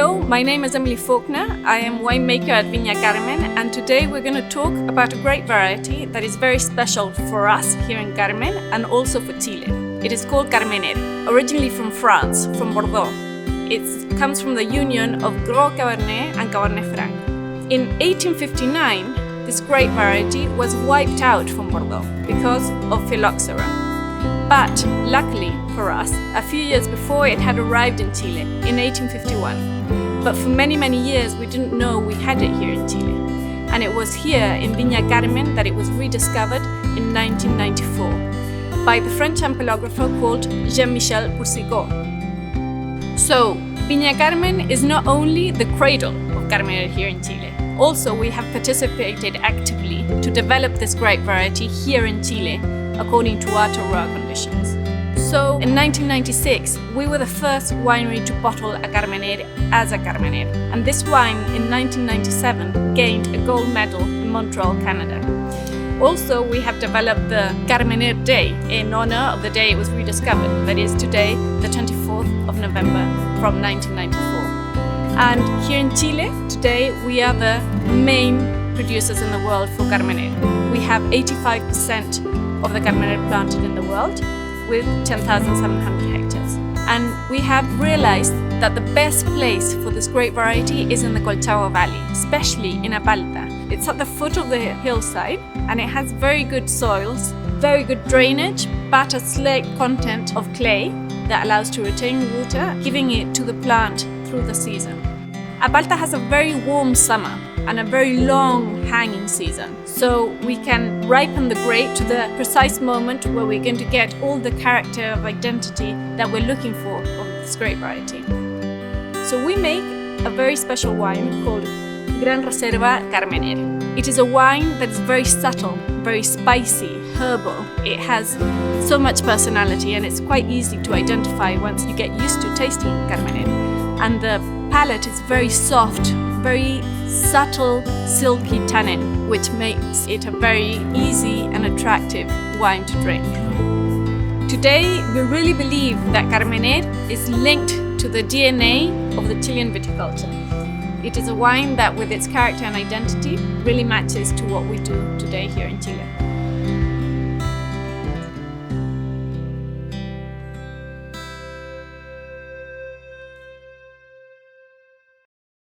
Hello, my name is Emily Faulkner. I am winemaker at Viña Carmen, and today we're going to talk about a grape variety that is very special for us here in Carmen and also for Chile. It is called Carmenère, originally from France, from Bordeaux. It comes from the union of Gros Cabernet and Cabernet Franc. In 1859, this grape variety was wiped out from Bordeaux because of phylloxera. But luckily for us, a few years before it had arrived in Chile, in 1851. But for many, many years we didn't know we had it here in Chile. And it was here in Viña Carmen that it was rediscovered in 1994 by the French ampelographer called Jean-Michel Boursicot. So, Viña Carmen is not only the cradle of Carmenère here in Chile. Also, we have participated actively to develop this grape variety here in Chile according to our terroir conditions. So in 1996, we were the first winery to bottle a Carmenère as a Carmenère. And this wine in 1997 gained a gold medal in Montreal, Canada. Also, we have developed the Carmenère Day in honor of the day it was rediscovered. That is today, the 24th of November from 1994. And here in Chile, today, we are the main producers in the world for Carmenère. We have 85% of the Carmenère planted in the world with 10,700 hectares. And we have realized that the best place for this grape variety is in the Colchagua Valley, especially in Apalta. It's at the foot of the hillside and it has very good soils, very good drainage, but a slight content of clay that allows to retain water, giving it to the plant through the season. Apalta has a very warm summer and a very long hanging season. So we can ripen the grape to the precise moment where we're going to get all the character of identity that we're looking for of this grape variety. So we make a very special wine called Gran Reserva Carmenere. It is a wine that is very subtle, very spicy, herbal. It has so much personality and it's quite easy to identify once you get used to tasting Carmenere. And the palate is very soft, very subtle, silky tannin, which makes it a very easy and attractive wine to drink. Today, we really believe that Carmenère is linked to the DNA of the Chilean viticulture. It is a wine that, with its character and identity, really matches to what we do today here in Chile.